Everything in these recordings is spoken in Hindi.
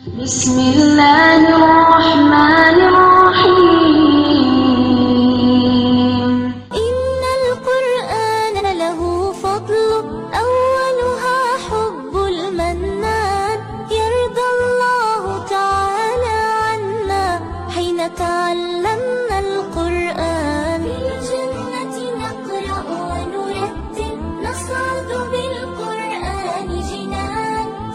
बिस्मिल्लाहिर्रहमानिर्रहीम। इन्नल कुरआन लहू फद्ल अव्वलुहा हुब्बुल मन्नान यर्दल्लाहु तआला अन्ना हिन तअल्लमनल कुरआन फिल जन्नति नक़रअ व नुरत्तिल नस्अदु बिल कुरआनि जिनान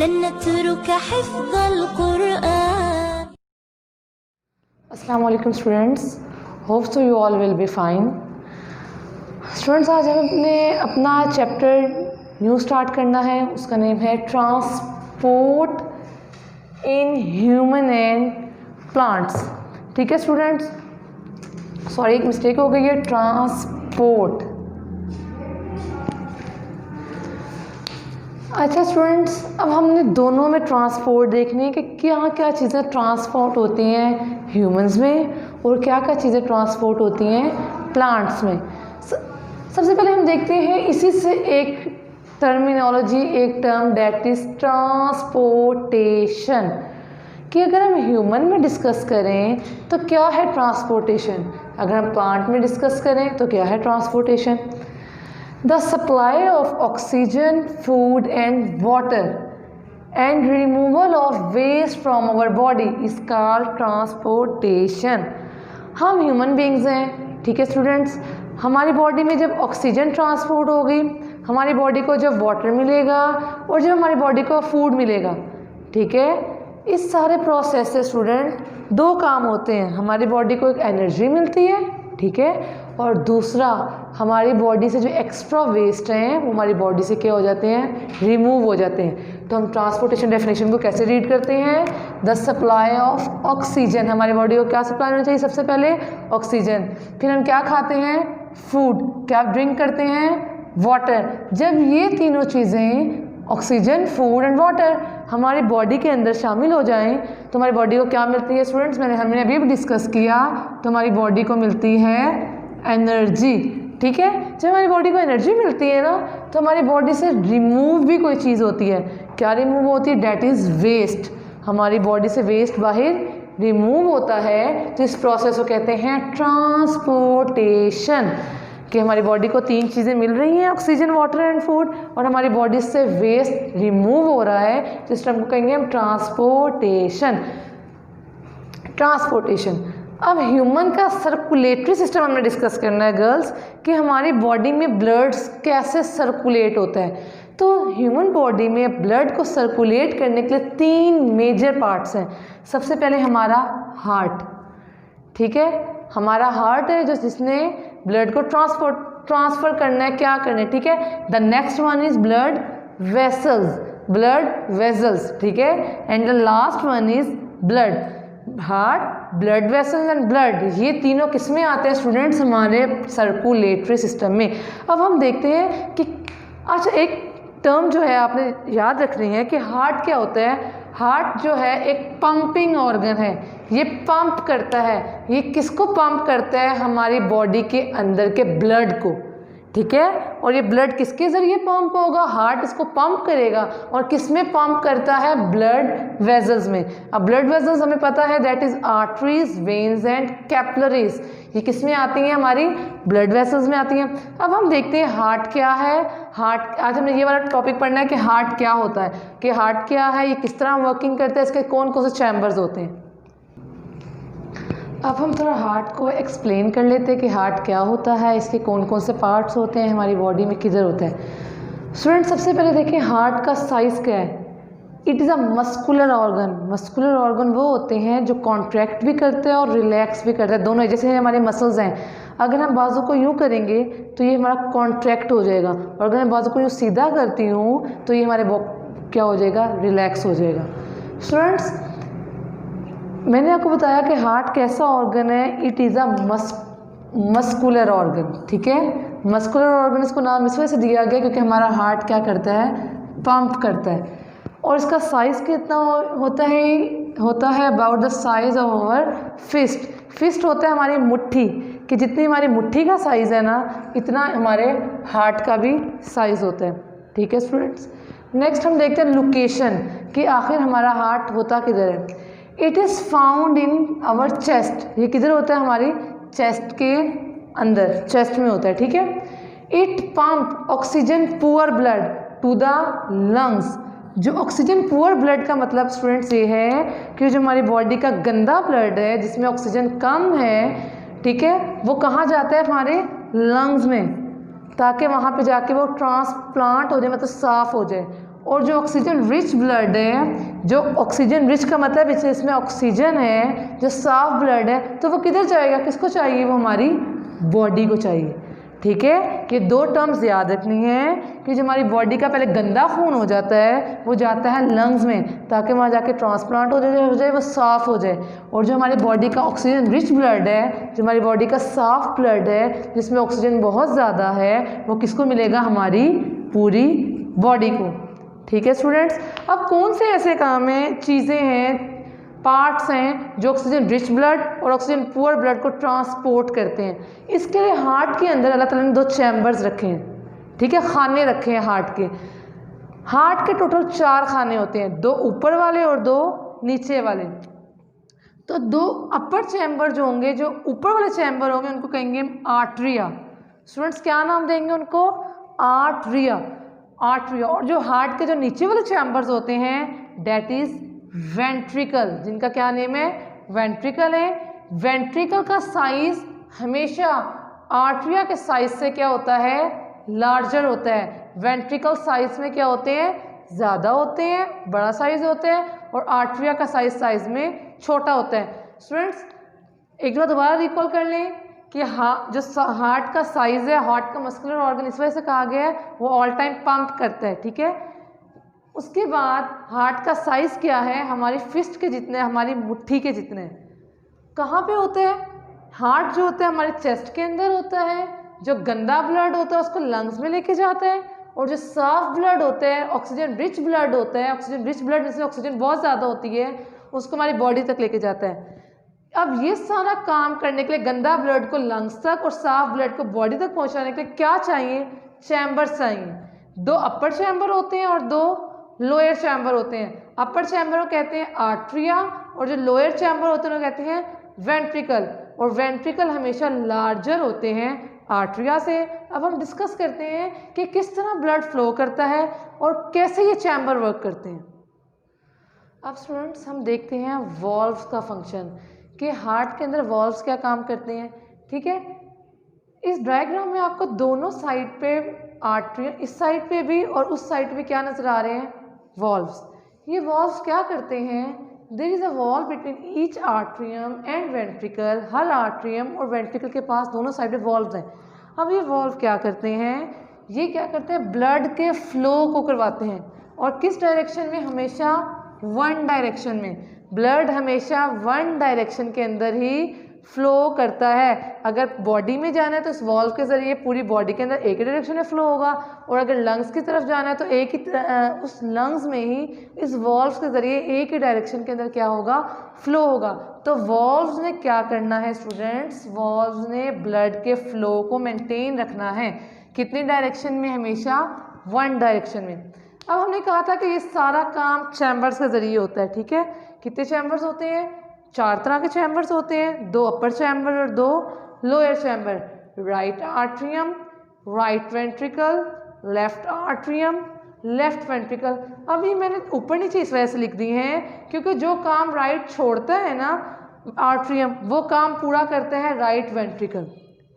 लन नतरुक हिफ़्ज़ल कुरआन। अस्सलाम वालेकुम students, hope so you all will be fine. Students, आज हम अपना चैप्टर न्यू स्टार्ट करना है। उसका नेम है transport in human and plants. ठीक है स्टूडेंट्स, सॉरी एक मिस्टेक हो गई है, ट्रांसपोर्ट। अच्छा स्टूडेंट्स, अब हमने दोनों में ट्रांसपोर्ट देखनी है कि क्या क्या चीज़ें ट्रांसपोर्ट होती हैं ह्यूमंस में और क्या क्या चीज़ें ट्रांसपोर्ट होती हैं प्लांट्स में। सबसे पहले हम देखते हैं इसी से एक टर्मिनोलॉजी, एक टर्म, दैट इज़ ट्रांसपोर्टेशन। कि अगर हम ह्यूमन में डिस्कस करें तो क्या है ट्रांसपोर्टेशन, अगर हम प्लांट में डिस्कस करें तो क्या है transportation. The supply of oxygen, food and water and removal of waste from our body is called transportation। हम ह्यूमन बींग्स हैं, ठीक है स्टूडेंट्स। हमारी बॉडी में जब ऑक्सीजन ट्रांसपोर्ट होगी, हमारी बॉडी को जब वाटर मिलेगा और जब हमारी बॉडी को फूड मिलेगा, ठीक है, इस सारे प्रोसेस से स्टूडेंट दो काम होते हैं। हमारी बॉडी को एक एनर्जी मिलती है, ठीक है, और दूसरा हमारी बॉडी से जो एक्स्ट्रा वेस्ट हैं वो हमारी बॉडी से क्या हो जाते हैं, रिमूव हो जाते हैं। तो हम ट्रांसपोर्टेशन डेफिनेशन को कैसे रीड करते हैं, द सप्लाई ऑफ ऑक्सीजन। हमारी बॉडी को क्या सप्लाई होना चाहिए, सबसे पहले ऑक्सीजन। फिर हम क्या खाते हैं, फूड। क्या ड्रिंक करते हैं, वाटर। जब ये तीनों चीज़ें ऑक्सीजन, फूड एंड वाटर हमारी बॉडी के अंदर शामिल हो जाएं तो हमारी बॉडी को क्या मिलती है स्टूडेंट्स, हमने अभी भी डिस्कस किया, तो हमारी बॉडी को मिलती है एनर्जी। ठीक है, जब हमारी बॉडी को एनर्जी मिलती है ना तो हमारी बॉडी से रिमूव भी कोई चीज़ होती है। क्या रिमूव होती है, डैट इज़ वेस्ट। हमारी बॉडी से वेस्ट बाहर रिमूव होता है, तो इस प्रोसेस को कहते हैं ट्रांसपोर्टेशन। कि हमारी बॉडी को तीन चीज़ें मिल रही हैं, ऑक्सीजन, वाटर एंड फूड, और हमारी बॉडी से वेस्ट रिमूव हो रहा है, तो इस टर्म को कहेंगे हम ट्रांसपोर्टेशन। ट्रांसपोर्टेशन। अब ह्यूमन का सर्कुलेटरी सिस्टम हमने डिस्कस करना है गर्ल्स, कि हमारी बॉडी में ब्लड कैसे सर्कुलेट होता है। तो ह्यूमन बॉडी में ब्लड को सर्कुलेट करने के लिए तीन मेजर पार्ट्स हैं। सबसे पहले हमारा हार्ट, ठीक है, हमारा हार्ट है जो जिसने ब्लड को ट्रांसफ़र करना है, क्या करना है, ठीक है। The next one is blood vessels, blood vessels, ठीक है, and the last one is blood. Heart, blood vessels and blood, ये तीनों किस में आते हैं स्टूडेंट्स, हमारे सर्कुलेटरी सिस्टम में। अब हम देखते हैं कि अच्छा एक टर्म जो है आपने याद रखनी है कि हार्ट क्या होता है। हार्ट जो है एक पंपिंग ऑर्गन है, ये पंप करता है। ये किसको पंप करता है, हमारी बॉडी के अंदर के ब्लड को, ठीक है। और ये ब्लड किसके ज़रिए पंप होगा, हार्ट इसको पंप करेगा। और किस में पंप करता है, ब्लड वेसल्स में। अब ब्लड वेसल्स हमें पता है that is arteries, veins and capillaries. ये किस में आती हैं, हमारी ब्लड वेसल्स में आती हैं। अब हम देखते हैं हार्ट क्या है। हार्ट, आज हमने ये वाला टॉपिक पढ़ना है कि हार्ट क्या होता है, कि हार्ट क्या है, ये किस तरह वर्किंग करता है, इसके कौन कौन से चैम्बर्स होते हैं। अब हम थोड़ा हार्ट को एक्सप्लेन कर लेते हैं कि हार्ट क्या होता है, इसके कौन कौन से पार्ट्स होते हैं, हमारी बॉडी में किधर होता है। स्टूडेंट सबसे पहले देखिए हार्ट का साइज़ क्या है। It is a muscular organ. Muscular organ वो होते हैं जो कॉन्ट्रैक्ट भी करते हैं और रिलैक्स भी करते हैं, दोनों। जैसे हमारे मसल्स हैं, अगर हम बाजू को यूँ करेंगे तो ये हमारा कॉन्ट्रैक्ट हो जाएगा, और अगर मैं बाजू को यूँ सीधा करती हूँ तो ये हमारे क्या हो जाएगा, रिलैक्स हो जाएगा। स्टूडेंट्स मैंने आपको बताया कि हार्ट कैसा ऑर्गन है, it is a muscular organ, ठीक है। मस्कुलर ऑर्गन इसको नाम इस वजह से दिया गया क्योंकि हमारा हार्ट क्या करता है, पंप करता है। और इसका साइज़ कितना होता है about the size of our fist. Fist होता है हमारी मुट्ठी, कि जितनी हमारी मुट्ठी का साइज़ है ना, इतना हमारे हार्ट का भी साइज़ होता है, ठीक है स्टूडेंट्स। नेक्स्ट हम देखते हैं लोकेशन कि आखिर हमारा हार्ट होता किधर है। It is found in our chest, ये किधर होता है, हमारी चेस्ट के अंदर, चेस्ट में होता है, ठीक है। It pump oxygen poor blood to the lungs. जो ऑक्सीजन पुअर ब्लड का मतलब स्टूडेंट्स ये है कि जो हमारी बॉडी का गंदा ब्लड है जिसमें ऑक्सीजन कम है, ठीक है, वो कहाँ जाता है, हमारे लंग्स में, ताकि वहाँ पे जाके वो ट्रांसप्लांट हो जाए, मतलब साफ़ हो जाए। और जो ऑक्सीजन रिच ब्लड है, जो ऑक्सीजन रिच का मतलब इसमें ऑक्सीजन है, जो साफ ब्लड है, तो वो किधर जाएगा, किसको चाहिए, वो हमारी बॉडी को चाहिए, ठीक है। ये दो टर्म्स याद रखनी है कि जो हमारी बॉडी का पहले गंदा खून हो जाता है वो जाता है लंग्स में, ताकि वहाँ जाके ट्रांसप्लांट हो जाए, वो साफ़ हो जाए। और जो हमारी बॉडी का ऑक्सीजन रिच ब्लड है, जो हमारी बॉडी का साफ ब्लड है जिसमें ऑक्सीजन बहुत ज़्यादा है, वो किसको मिलेगा, हमारी पूरी बॉडी को, ठीक है स्टूडेंट्स। अब कौन से ऐसे काम हैं, चीज़ें हैं, पार्ट्स हैं जो ऑक्सीजन रिच ब्लड और ऑक्सीजन पुअर ब्लड को ट्रांसपोर्ट करते हैं। इसके लिए हार्ट के अंदर अल्लाह ताला ने 2 चैम्बर्स रखे हैं, ठीक है, खाने रखे हैं हार्ट के। हार्ट के टोटल 4 खाने होते हैं, 2 ऊपर वाले और 2 नीचे वाले। तो 2 अपर चैम्बर जो होंगे, जो ऊपर वाले चैम्बर होंगे, उनको कहेंगे आर्टरिया। स्टूडेंट्स क्या नाम देंगे उनको, आर्टरिया, आर्टरिया। और जो हार्ट के जो नीचे वाले चैम्बर्स होते हैं डेट इज वेंट्रिकल, जिनका क्या नेम है, वेंट्रिकल है। वेंट्रिकल का साइज हमेशा आर्टरिया के साइज से क्या होता है, लार्जर होता है। वेंट्रिकल साइज में क्या होते हैं, ज़्यादा होते हैं, बड़ा साइज होता है, और आर्टरिया का साइज में छोटा होता है। स्टूडेंट्स एक बार दोबारा रिकॉल कर लें कि जो हार्ट का साइज़ है, हार्ट का मस्कुलर ऑर्गन इस वजह से कहा गया है, वो ऑल टाइम पंप करता है, ठीक है। उसके बाद हार्ट का साइज़ क्या है, हमारी फिस्ट के जितने, हमारी मुट्ठी के जितने। कहाँ पे होते हैं, हार्ट जो होता है हमारे चेस्ट के अंदर होता है। जो गंदा ब्लड होता है उसको लंग्स में लेके जाता है, और जो साफ ब्लड होता है, ऑक्सीजन रिच ब्लड होता है, ऑक्सीजन रिच ब्लड जिसमें ऑक्सीजन बहुत ज़्यादा होती है, उसको हमारी बॉडी तक लेके जाता है। अब ये सारा काम करने के लिए गंदा ब्लड को लंग्स तक और साफ ब्लड को बॉडी तक पहुंचाने के लिए क्या चाहिए, चैम्बर्स चाहिए। 2 अपर चैम्बर होते हैं और 2 लोअर चैम्बर होते हैं। अपर चैम्बर को कहते हैं आर्टरिया, और जो लोअर चैम्बर होते हैं वो कहते हैं वेंट्रिकल। और वेंट्रिकल हमेशा लार्जर होते हैं आर्टरिया से। अब हम डिस्कस करते हैं कि किस तरह ब्लड फ्लो करता है और कैसे ये चैम्बर वर्क करते हैं। अब स्टूडेंट्स हम देखते हैं वॉल्व्स का फंक्शन, कि हार्ट के अंदर वॉल्व्स क्या काम करते हैं, ठीक है। इस डायग्राम में आपको दोनों साइड पे आर्टरी, इस साइड पे भी और उस साइड पे क्या नज़र आ रहे हैं, वॉल्व्स। ये वॉल्व्स क्या करते हैं, there is a valve between each atrium and ventricle. हर आर्ट्रियम और वेंट्रिकल के पास दोनों साइड पे वॉल्व्स हैं। अब ये वॉल्व क्या करते हैं, ये क्या करते हैं, ब्लड के फ्लो को करवाते हैं। और किस डायरेक्शन में, हमेशा 1 डायरेक्शन में। ब्लड हमेशा 1 डायरेक्शन के अंदर ही फ्लो करता है। अगर बॉडी में जाना है तो इस वॉल्व के ज़रिए पूरी बॉडी के अंदर एक ही डायरेक्शन में फ्लो होगा, और अगर लंग्स की तरफ जाना है तो एक ही उस लंग्स में ही इस वॉल्व के ज़रिए एक ही डायरेक्शन के अंदर क्या होगा, फ्लो होगा। तो वॉल्व्स ने क्या करना है स्टूडेंट्स, वॉल्व्स ने ब्लड के फ्लो को मेंटेन रखना है। कितनी डायरेक्शन में, हमेशा 1 डायरेक्शन में। अब हमने कहा था कि ये सारा काम चैम्बर्स के ज़रिए होता है, ठीक है। कितने चैम्बर्स होते हैं, 4 तरह के चैम्बर्स होते हैं, 2 अपर चैम्बर और 2 lower chamber. Right atrium, right ventricle, left atrium, left ventricle. अब ये मैंने ऊपर नीचे इस वजह से लिख दी हैं क्योंकि जो काम राइट छोड़ता है ना आर्ट्रियम, वो काम पूरा करता है राइट वेंट्रिकल,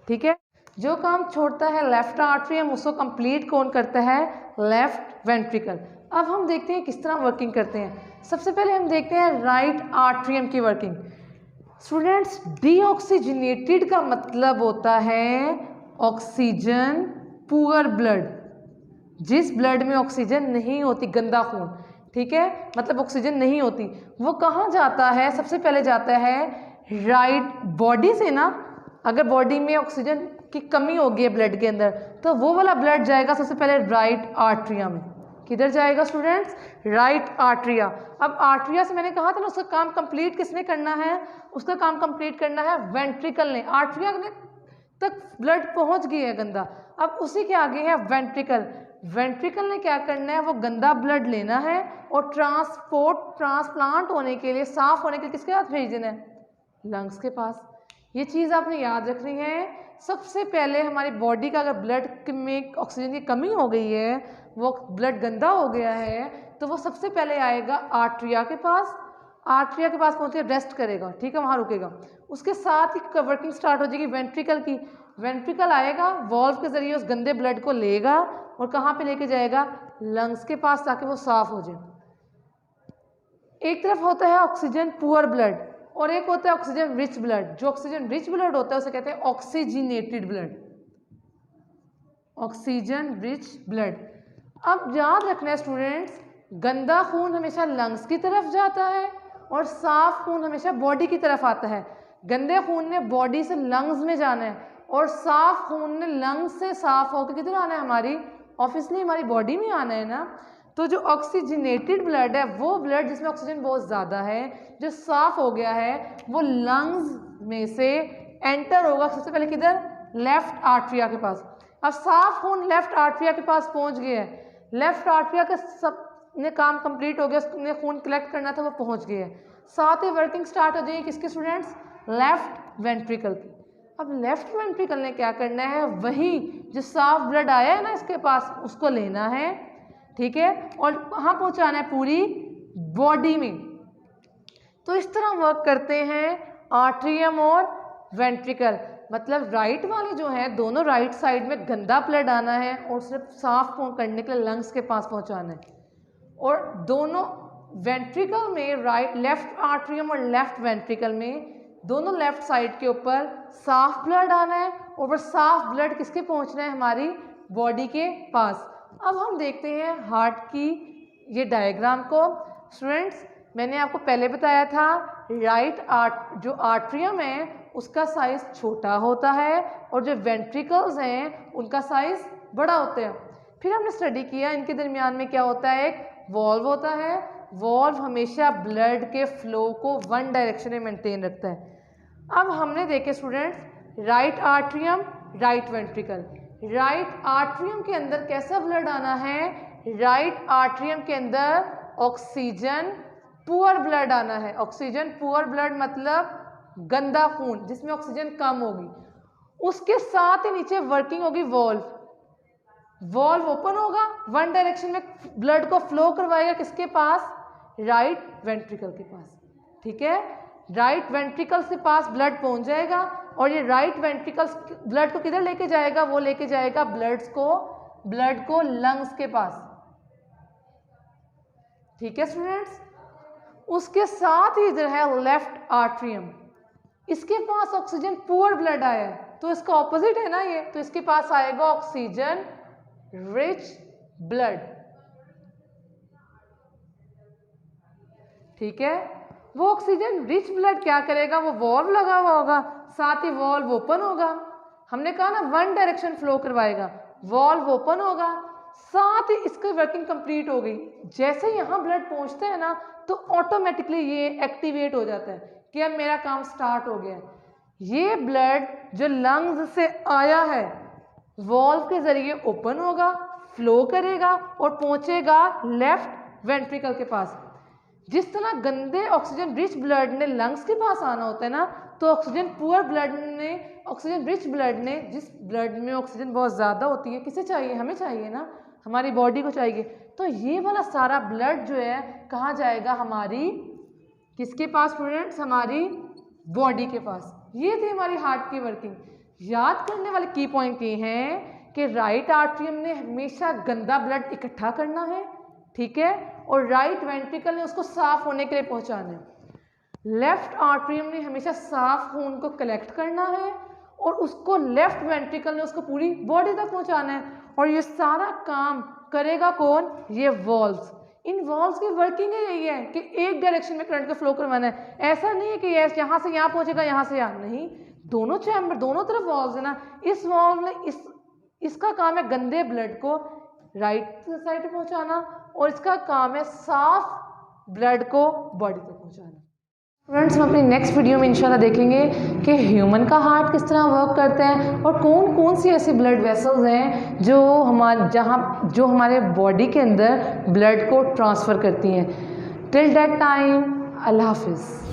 ठीक है। जो काम छोड़ता है लेफ्ट आर्ट्रियम, उसको कंप्लीट कौन करता है, लेफ्ट वेंट्रिकल। अब हम देखते हैं किस तरह वर्किंग करते हैं। सबसे पहले हम देखते हैं राइट आर्ट्रियम की वर्किंग। स्टूडेंट्स डीऑक्सीजनेटेड का मतलब होता है ऑक्सीजन पुअर ब्लड, जिस ब्लड में ऑक्सीजन नहीं होती, गंदा खून, ठीक है, मतलब ऑक्सीजन नहीं होती, वो कहाँ जाता है, सबसे पहले जाता है राइट बॉडी से ना। अगर बॉडी में ऑक्सीजन की कमी होगी है ब्लड के अंदर, तो वो वाला ब्लड जाएगा सबसे पहले राइट आर्ट्रिया में। किधर जाएगा स्टूडेंट्स, राइट आर्ट्रिया। अब आर्ट्रिया से मैंने कहा था ना, उसका काम कंप्लीट किसने करना है, उसका काम कंप्लीट करना है वेंट्रिकल ने। आर्ट्रिया ने तक ब्लड पहुंच गई है गंदा, अब उसी के आगे है वेंट्रिकल। वेंट्रिकल ने क्या करना है, वो गंदा ब्लड लेना है और ट्रांसप्लांट होने के लिए, साफ होने के लिए किसके पास भेज देना है, लंग्स के पास। ये चीज़ आपने याद रखनी है। सबसे पहले हमारी बॉडी का अगर ब्लड में ऑक्सीजन की कमी हो गई है, वो ब्लड गंदा हो गया है, तो वो सबसे पहले आएगा आर्टरिया के पास। आर्टरिया के पास पहुँच के रेस्ट करेगा, ठीक है, वहाँ रुकेगा। उसके साथ ही वर्किंग स्टार्ट हो जाएगी वेंट्रिकल की। वेंट्रिकल आएगा, वॉल्व के ज़रिए उस गंदे ब्लड को लेगा और कहाँ पे लेके जाएगा, लंग्स के पास, ताकि वो साफ हो जाए। एक तरफ होता है ऑक्सीजन पुअर ब्लड और एक होता है ऑक्सीजन रिच ब्लड। जो ऑक्सीजन रिच ब्लड होता है उसे कहते हैं oxygenated blood, oxygen rich blood. अब याद रखना है स्टूडेंट्स, गंदा खून हमेशा लंग्स की तरफ जाता है और साफ खून हमेशा बॉडी की तरफ आता है। गंदे खून ने बॉडी से लंग्स में जाना है और साफ खून ने लंग्स से साफ होकर किधर आना है, हमारी ऑब्वियसली हमारी बॉडी में आना है ना। तो जो ऑक्सीजनेटेड ब्लड है वो ब्लड जिसमें ऑक्सीजन बहुत ज़्यादा है, जो साफ हो गया है, वो लंग्स में से एंटर होगा सबसे पहले किधर, लेफ्ट आर्टरिया के पास। अब साफ खून लेफ्ट आर्टरिया के पास पहुंच गया है, लेफ्ट आर्टरिया का सब ने काम कंप्लीट हो गया, उसने खून कलेक्ट करना था, वो पहुंच गया है। साथ ही वर्किंग स्टार्ट हो जाएगी किसके स्टूडेंट्स, लेफ्ट वेंट्रिकल की। अब लेफ्ट वेंट्रिकल ने क्या करना है, वही जो साफ ब्लड आया है ना इसके पास, उसको लेना है, ठीक है, और कहाँ पहुँचाना है, पूरी बॉडी में। तो इस तरह वर्क करते हैं आर्टरियम और वेंट्रिकल। मतलब राइट वाले जो हैं, दोनों राइट साइड में गंदा ब्लड आना है और सिर्फ साफ करने के लिए लंग्स के पास पहुँचाना है। और दोनों वेंट्रिकल में, राइट लेफ्ट आर्टरियम और लेफ्ट वेंट्रिकल में, दोनों लेफ्ट साइड के ऊपर साफ ब्लड आना है और वो साफ ब्लड किसके पहुंचना है, हमारी बॉडी के पास। अब हम देखते हैं हार्ट की ये डायग्राम को। स्टूडेंट्स, मैंने आपको पहले बताया था जो आर्टरियम है उसका साइज छोटा होता है और जो वेंट्रिकल्स हैं उनका साइज बड़ा होता है। फिर हमने स्टडी किया इनके दरमियान में क्या होता है, एक वॉल्व होता है। वॉल्व हमेशा ब्लड के फ्लो को वन डायरेक्शन में मेंटेन रखता है। अब हमने देखे students, right atrium, right ventricle. Right atrium के अंदर कैसा ब्लड आना है, राइट आर्टरियम के अंदर ऑक्सीजन पुअर ब्लड आना है। ऑक्सीजन पुअर ब्लड मतलब गंदा खून जिसमें ऑक्सीजन कम होगी। उसके साथ ही नीचे वर्किंग होगी वॉल्व। वॉल्व ओपन होगा, वन डायरेक्शन में ब्लड को फ्लो करवाएगा किसके पास, राइट वेंट्रिकल के पास, ठीक है। राइट वेंट्रिकल से पास ब्लड पहुंच जाएगा और ये राइट वेंट्रिकल ब्लड को किधर लेके जाएगा, वो लेके जाएगा ब्लड को लंग्स के पास, ठीक है स्टूडेंट्स। उसके साथ ही इधर है लेफ्ट आर्टरियम, इसके पास ऑक्सीजन पुअर ब्लड आया है, तो इसका ऑपोजिट है ना ये, तो इसके पास आएगा ऑक्सीजन रिच ब्लड, ठीक है। वो ऑक्सीजन रिच ब्लड क्या करेगा, वो वॉल्व लगा हुआ होगा, साथ ही वॉल्व ओपन होगा। हमने कहा ना वन डायरेक्शन फ्लो करवाएगा, वॉल्व ओपन होगा, साथ ही इसकी वर्किंग कंप्लीट हो गई। जैसे यहाँ ब्लड पहुँचता है ना तो ऑटोमेटिकली ये एक्टिवेट हो जाता है कि अब मेरा काम स्टार्ट हो गया। ये ब्लड जो लंग्स से आया है वॉल्व के जरिए ओपन होगा, फ्लो करेगा और पहुंचेगा लेफ्ट वेंट्रिकल के पास। जिस तरह गंदे ऑक्सीजन रिच ब्लड ने लंग्स के पास आना होता है ना, तो ऑक्सीजन रिच ब्लड ने, जिस ब्लड में ऑक्सीजन बहुत ज़्यादा होती है, किसे चाहिए, हमें चाहिए ना, हमारी बॉडी को चाहिए, तो ये वाला सारा ब्लड जो है कहाँ जाएगा, हमारी किसके पास स्टूडेंट्स, हमारी बॉडी के पास। ये थी हमारी हार्ट की वर्किंग। याद करने वाले की पॉइंट ये हैं कि राइट आर्टरियम ने हमेशा गंदा ब्लड इकट्ठा करना है, ठीक है, और राइट वेंट्रिकल ने उसको साफ होने के लिए पहुंचाना है। लेफ्ट आर्टरियम ने हमेशा साफ खून को कलेक्ट करना है और उसको लेफ्ट वेंट्रिकल ने उसको पूरी बॉडी तक पहुंचाना है। और ये सारा काम करेगा कौन, ये वॉल्व्स। इन वॉल्व्स की वर्किंग ही यही है कि एक डायरेक्शन में करंट का फ्लो करवाना है। ऐसा नहीं है कि यहाँ से यहाँ पहुंचेगा, यहाँ से यहाँ, नहीं, दोनों चैम्बर, दोनों तरफ वॉल्व्स है ना। इस वॉल्व ने इसका काम है गंदे ब्लड को राइट साइड पे पहुंचाना और इसका काम है साफ ब्लड को बॉडी तक पहुंचाना। फ्रेंड्स, हम अपनी नेक्स्ट वीडियो में इंशाल्लाह देखेंगे कि ह्यूमन का हार्ट किस तरह वर्क करता है और कौन कौन सी ऐसी ब्लड वेसल्स हैं जो हमारे बॉडी के अंदर ब्लड को ट्रांसफ़र करती हैं। टिल दैट टाइम, अल्लाह हाफिज़।